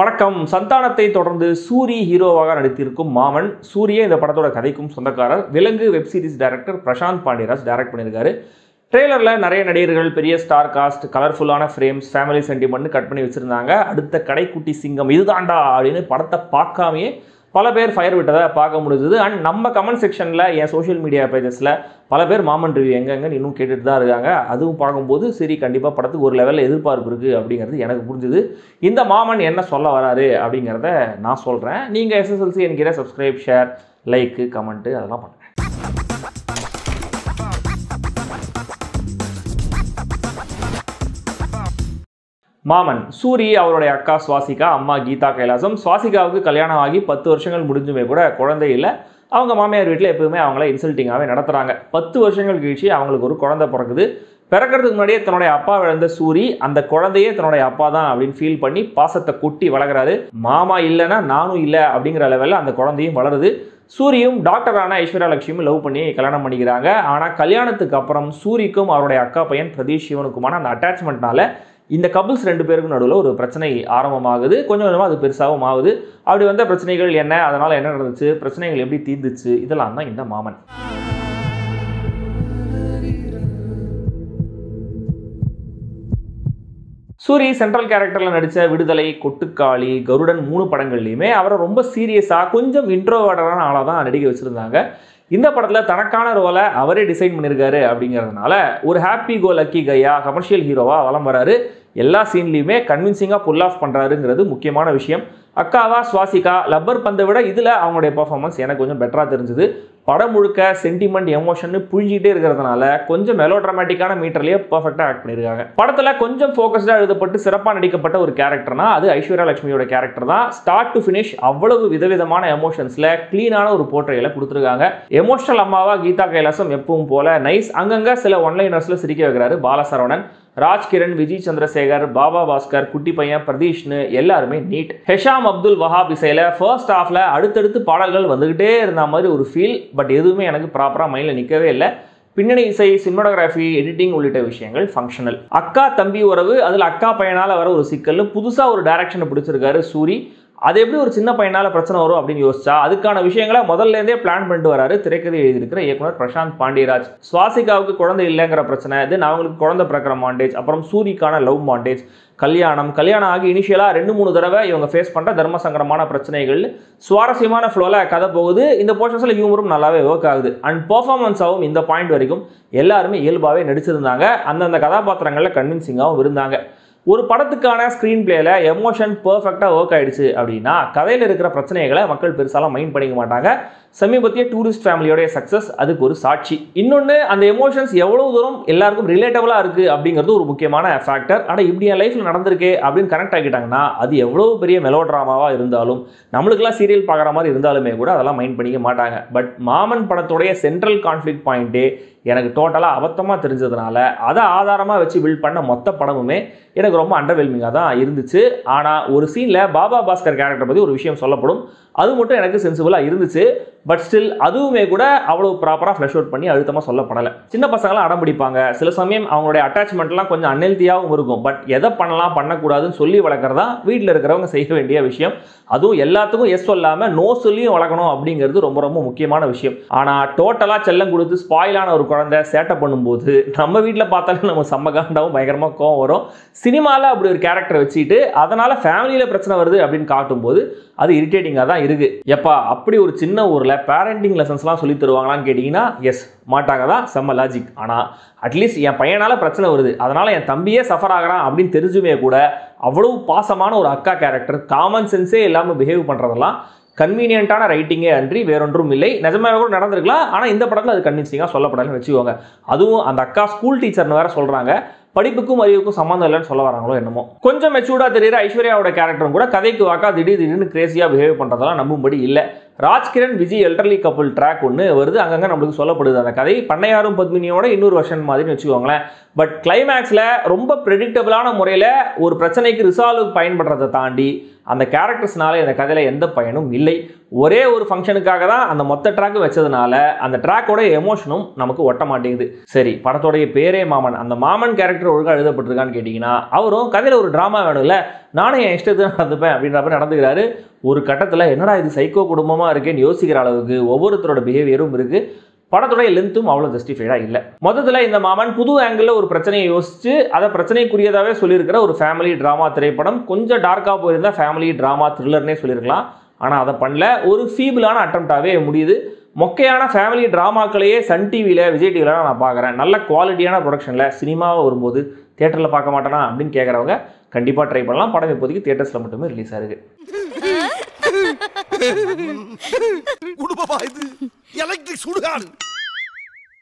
வணக்கம். சந்தானத்தை தொடர்ந்து சூரி ஹீரோவாக நடித்திருக்கும் மாமன். சூரியே இந்த படத்தோட கதைக்கும் சொந்தக்காரர். Vilangu web series director Prasanth Pandiraj direct பண்ணியிருக்காரு. ட்ரெய்லரில் நிறைய நடிகர்கள், பெரிய ஸ்டார் காஸ்ட், கலர்ஃபுல்லான ஃப்ரேம்ஸ், ஃபேமிலி சென்டிமெண்ட் கட் பண்ணி வச்சுருந்தாங்க. அடுத்த கடைக்குட்டி சிங்கம் இதுதாண்டா அப்படின்னு படத்தை பார்க்காமையே பல பேர் ஃபயர் விட்டதை பார்க்க முடிஞ்சது. அண்ட் நம்ம கமெண்ட் செக்ஷனில் என் சோஷியல் மீடியா பேஜஸில் பல பேர் மாமன் ரிவ்யூ எங்கெங்கன்னு இன்னும் கேட்டுட்டு தான் இருக்காங்க. அதுவும் பார்க்கும்போது சரி, கண்டிப்பாக படத்துக்கு ஒரு லெவலில் எதிர்பார்ப்பு இருக்குது அப்படிங்கிறது எனக்கு புரிஞ்சுது. இந்த மாமன் என்ன சொல்ல வராரு அப்படிங்கிறத நான் சொல்கிறேன். நீங்கள் SSLC என்கிற சப்ஸ்கிரைப், ஷேர், லைக்கு, கமெண்ட்டு அதெல்லாம் பண்ணுங்கள். மாமன். சூரி அவருடைய அக்கா சுவாசிகா, அம்மா கீதா கைலாசம். சுவாசிகாவுக்கு கல்யாணம் ஆகி 10 வருஷங்கள் முடிஞ்சுமே கூட குழந்தை இல்லை. அவங்க மாமியார் வீட்டில் எப்பவுமே அவங்கள இன்சல்ட்டிங்காகவே நடத்துகிறாங்க. 10 வருஷங்கள் கழிச்சு அவங்களுக்கு ஒரு குழந்தை பிறக்குது. பிறக்கிறதுக்கு முன்னாடியே தன்னுடைய அப்பா இழந்த சூரி அந்த குழந்தையே தன்னுடைய அப்பா தான் அப்படின்னு ஃபீல் பண்ணி பாசத்தை கொட்டி வளர்க்குறாரு. மாமா இல்லைன்னா நானும் இல்லை அப்படிங்கிற லெவலில் அந்த குழந்தையும் வளருது. சூரியும் டாக்டரான ஐஸ்வர்யா லட்சுமி லவ் பண்ணி கல்யாணம் பண்ணிக்கிறாங்க. ஆனால் கல்யாணத்துக்கு அப்புறம் சூரிக்கும் அவருடைய அக்கா பையன் பிரதீஷ் சிவனுக்குமான அந்த அட்டாச்மெண்ட்னால இந்த கப்புள்ஸ் 2 பேருக்கும் நடுவில் ஒரு பிரச்சனை ஆரம்பமாகுது. கொஞ்சம் கொஞ்சமாக அது பெருசாகவும் ஆகுது. அப்படி வந்த பிரச்சனைகள் என்ன, அதனால் என்ன நடந்துச்சு, பிரச்சனைகள் எப்படி தீர்ந்துச்சு, இதெல்லாம் தான் இந்த மாமன். சூரி சென்ட்ரல் கேரக்டரில் நடித்த விடுதலை, கொட்டுக்காளி, கருடன் 3 படங்கள்லையுமே அவரை ரொம்ப சீரியஸாக கொஞ்சம் இன்ட்ரோவர்டான ஆளாக தான் நடிக்க வச்சுருந்தாங்க. இந்த படத்தில் தனக்கான ரோலை அவரே டிசைன் பண்ணியிருக்காரு அப்படிங்கிறதுனால ஒரு ஹாப்பி கோ லக்கி கையா கமர்ஷியல் ஹீரோவாக வலம் வராரு. எல்லா சீன்லையுமே கன்வின்சிங்காக புல் ஆஃப் பண்ணுறாருங்கிறது முக்கியமான விஷயம். அக்காவா சுவாசிகா, லப்பர் பந்தை விட இதில் அவங்களுடைய பர்ஃபார்மன்ஸ் எனக்கு கொஞ்சம் பெட்டராக தெரிஞ்சுது. படம் முழுக்க சென்டிமெண்ட், எமோஷன் புழிஞ்சிட்டே இருக்கிறதுனால கொஞ்சம் மெலோ ட்ராமேட்டிக்கான மீட்டர்லேயே பர்ஃபெக்டாக ஆக்ட் பண்ணியிருக்காங்க. படத்தில் கொஞ்சம் ஃபோக்கஸ்டாக எழுதப்பட்டு சிறப்பாக நடிக்கப்பட்ட ஒரு கேரக்டர்னா அது ஐஸ்வர்யா லட்சுமியோட கேரக்டர் தான். ஸ்டார்ட் டு ஃபினிஷ் அவ்வளவு விதவிதமான எமோஷன்ஸில் க்ளீனான ஒரு போர்ட்ரேல கொடுத்துருக்காங்க. எமோஷனல் அம்மாவா கீதா கைலாசம் எப்பவும் போல நைஸ். அங்கங்கே சில ஒன்லைனர்ஸில் சிரிக்க வைக்கிறாரு பாலசரவணன். ராஜ்கிரண், விஜய் சந்திரசேகர், பாபா பாஸ்கர், குட்டி பையன், பிரதீஷ்னு எல்லாருமே நீட். ஹெஷாம் அப்துல் வஹாப் இசையில் ஃபர்ஸ்ட் ஹாஃபில் அடுத்தடுத்து பாடல்கள் வந்துகிட்டே இருந்த மாதிரி ஒரு ஃபீல். பட் எதுவுமே எனக்கு ப்ராப்பராக மைண்டில் நிற்கவே இல்லை. பின்னணி இசை, சினிமாட்டோகிராஃபி, எடிட்டிங் உள்ளிட்ட விஷயங்கள் ஃபங்க்ஷனல். அக்கா தம்பி உறவு, அதில் அக்கா பையனால் வர ஒரு சிக்கல்னு புதுசாக ஒரு டைரக்ஷனை பிடிச்சிருக்காரு சூரி. அது எப்படி ஒரு சின்ன பையனால் பிரச்சனை வரும் அப்படின்னு யோசிச்சா அதுக்கான விஷயங்களை முதல்லேருந்தே பிளான் பண்ணிட்டு வராரு திரைக்கதை எழுதியிருக்கிற இயக்குனர் பிரசாந்த் பாண்டியராஜ். சுவாசிகாவுக்கு குழந்தை இல்லைங்கிற பிரச்சனை, தென் அவங்களுக்கு குழந்தை பிறக்கிற மாண்டேஜ், அப்புறம் சூரிக்கான லவ் மாண்டேஜ், கல்யாணம் ஆகி இனிஷியலாக 2-3 தடவை இவங்க ஃபேஸ் பண்ணுற தர்ம சங்கரமான பிரச்சனைகள், சுவாரஸ்யமான ஃப்ளோவில் கதை போகுது. இந்த போர்ஷன்ஸில் ஹியூமரும் நல்லாவே ஒர்க் ஆகுது. அண்ட் பர்ஃபார்மன்ஸாகவும் இந்த பாயிண்ட் வரைக்கும் எல்லாருமே இயல்பாகவே நடிச்சிருந்தாங்க. அந்தந்த கதாபாத்திரங்களில் கன்வின்சிங்காகவும் இருந்தாங்க. ஒரு படத்துக்கான ஸ்க்ரீன் பிளேயில் எமோஷன் பர்ஃபெக்டாக ஒர்க் ஆகிடுச்சு அப்படின்னா கதையில் இருக்கிற பிரச்சனைகளை மக்கள் பெருசாலாம் மைண்ட் பண்ணிக்க மாட்டாங்க. சமீபத்திய டூரிஸ்ட் ஃபேமிலியோடைய சக்ஸஸ் அதுக்கு ஒரு சாட்சி. இன்னொன்று, அந்த எமோஷன்ஸ் எவ்வளோ தூரம் எல்லாருக்கும் ரிலேட்டபுளாக இருக்குது அப்படிங்கிறது ஒரு முக்கியமான ஃபேக்டர். ஆனால் இப்படி என் லைஃப்பில் நடந்திருக்கே அப்படின்னு கனெக்ட் ஆகிட்டாங்கன்னா அது எவ்வளோ பெரிய மெலோ ட்ராமாவாக இருந்தாலும், நம்மளுக்கெல்லாம் சீரியல் பார்க்குற மாதிரி இருந்தாலுமே கூட அதெல்லாம் மைண்ட் பண்ணிக்க மாட்டாங்க. பட் மாமன் படத்துடைய சென்ட்ரல் கான்ஃப்ளிக்ட் பாயிண்ட்டே எனக்கு டோட்டலாக அபத்தமாக தெரிஞ்சதுனால அதை ஆதாரமாக வச்சு பில்ட் பண்ண மொத்த படமுமே எனக்கு ரொம்ப அண்டர்வெல்மிங்காக தான் இருந்துச்சு. ஆனால் ஒரு சீனில் பாபா பாஸ்கர் கேரக்டர் பற்றி ஒரு விஷயம் சொல்லப்படும். அது மட்டும் எனக்கு சென்சிபிளாக இருந்துச்சு. பட் ஸ்டில் அதுவுமே கூட அவ்வளோ ப்ராப்பராக ஃப்ளஷ் அவுட் பண்ணி அழுத்தமாக சொல்லப்படலை. சின்ன பசங்களாம் அடம் பிடிப்பாங்க. சில சமயம் அவங்களுடைய அட்டாச்மெண்ட்லாம் கொஞ்சம் அன்ஹெல்த்தியாகவும் இருக்கும். பட் எதை பண்ணலாம் பண்ணக்கூடாதுன்னு சொல்லி வளர்க்குறதா வீட்டில் இருக்கிறவங்க செய்ய வேண்டிய விஷயம். அதுவும் எல்லாத்துக்கும் எஸ் சொல்லாமல் நோ சொல்லியும் வளர்க்கணும் அப்படிங்கிறது ரொம்ப ரொம்ப முக்கியமான விஷயம். ஆனால் டோட்டலாக செல்லம் கொடுத்து ஸ்பாயிலான ஒரு குழந்தை சேட்டை பண்ணும்போது நம்ம வீட்டில் பார்த்தாலும் நம்ம செம்ம காண்டாவும் பயங்கரமாக கோவம் வரும். சினிமாவில் அப்படி ஒரு கேரக்டர் வச்சுட்டு அதனால் ஃபேமிலியில் பிரச்சனை வருது அப்படின்னு காட்டும்போது அது இரிட்டேட்டிங்காக தான் இருக்குது. எப்பா அப்படி ஒரு சின்ன ஊரில் பேரண்டிங் லெசன்ஸ்லாம் சொல்லி தருவாங்களான்னு கேட்டிங்கன்னா எஸ், மாட்டாங்க தான், செம்ம லாஜிக். ஆனால் அட்லீஸ்ட் என் பையனால் பிரச்சனை வருது, அதனால் என் தம்பியே சஃபர் ஆகிறான் அப்படின்னு தெரிஞ்சுமே கூட அவ்வளவு பாசமான ஒரு அக்கா கேரக்டர் காமன் சென்ஸே இல்லாமல் பிஹேவ் பண்ணுறதெல்லாம் கன்வீனியன்ட்டான ரைட்டிங்கே அன்றி வேறொன்றும் இல்லை. நிஜமாவே கூட நடந்திருக்கலாம். ஆனால் இந்த படத்தில் அது கன்வின்சிங்காக சொல்லப்படலன்னு வச்சுக்கோங்க. அதுவும் அந்த அக்கா ஸ்கூல் டீச்சர்னு வேற சொல்கிறாங்க. படிப்புக்கும் அறிவுக்கும் சம்மந்தம் இல்லைன்னு சொல்ல வராங்களோ என்னமோ. கொஞ்சம் மெச்சூர்டாக தெரியுற ஐஸ்வர்யாவோட கேரக்டரும் கூட கதைக்கு வாக்கா திடீர்னு கிரேசியாக பிஹேவ் பண்ணுறதெல்லாம் நம்பும்படி இல்லை. Rajkiran, Vijay elderly couple track ஒன்று வருது, அங்கங்கே நம்மளுக்கு சொல்லப்படுது. அந்த கதை பண்ணையாரும் பத்மினியோட இன்னொரு வருஷன் மாதிரின்னு வச்சுக்கோங்களேன். பட் கிளைமேக்ஸில் ரொம்ப ப்ரெடிக்டபிளான முறையில் ஒரு பிரச்சனைக்கு ரிசால்வ் பயன்படுறதை தாண்டி அந்த கேரக்டர்ஸ்னால இந்த கதையில் எந்த பயனும் இல்லை. ஒரே ஒரு ஃபங்க்ஷனுக்காக தான் அந்த மொத்த ட்ராக்கு வச்சதுனால அந்த ட்ராக்கோட எமோஷனும் நமக்கு ஒட்ட மாட்டேங்குது. சரி, படத்தோடைய பேரே மாமன். அந்த மாமன் கேரக்டர் ஒழுங்காக எழுதப்பட்டிருக்கான்னு கேட்டிங்கன்னா, அவரும் கதையில் ஒரு ட்ராமா வேணும்ல, நானும் என் இஷ்டத்தை நடந்துப்பேன் அப்படின்ற மாதிரி நடந்துக்கிறாரு. ஒரு கட்டத்தில் என்னடா இது சைக்கோ குடும்பமாக இருக்கேன்னு யோசிக்கிற அளவுக்கு ஒவ்வொருத்தரோட பிஹேவியரும் இருக்குது. படத்துடைய லென்த்தும் அவ்வளோ ஜஸ்டிஃபைடாக இல்லை. மொத்தத்தில் இந்த மாமன் புது ஆங்கிளில் ஒரு பிரச்சனையை யோசிச்சு அதை பிரச்சனைக்குரியதாகவே சொல்லியிருக்கிற ஒரு ஃபேமிலி ட்ராமா திரைப்படம். கொஞ்சம் டார்க்காக போயிருந்தால் ஃபேமிலி ட்ராமா த்ரில்லர்னே சொல்லியிருக்கலாம். ஆனால் அதை பண்ணல. ஒரு ஃபீபிளான அட்டம்ப்டாகவே முடியுது. மொக்கையான ஃபேமிலி ட்ராமாக்களையே சன் டிவியில் விஜய் டிவியில் நான் பார்க்குறேன். நல்ல குவாலிட்டியான ப்ரொடக்ஷனில் சினிமாவை வரும்போது தியேட்டரில் பார்க்க மாட்டேனா அப்படின்னு கேட்குறவங்க கண்டிப்பாக ட்ரை பண்ணலாம். படம் இப்போதைக்கு தியேட்டர்ஸில் மட்டுமே ரிலீஸ் ஆகுது. எலக்ட்ரிக் சுடுகாடு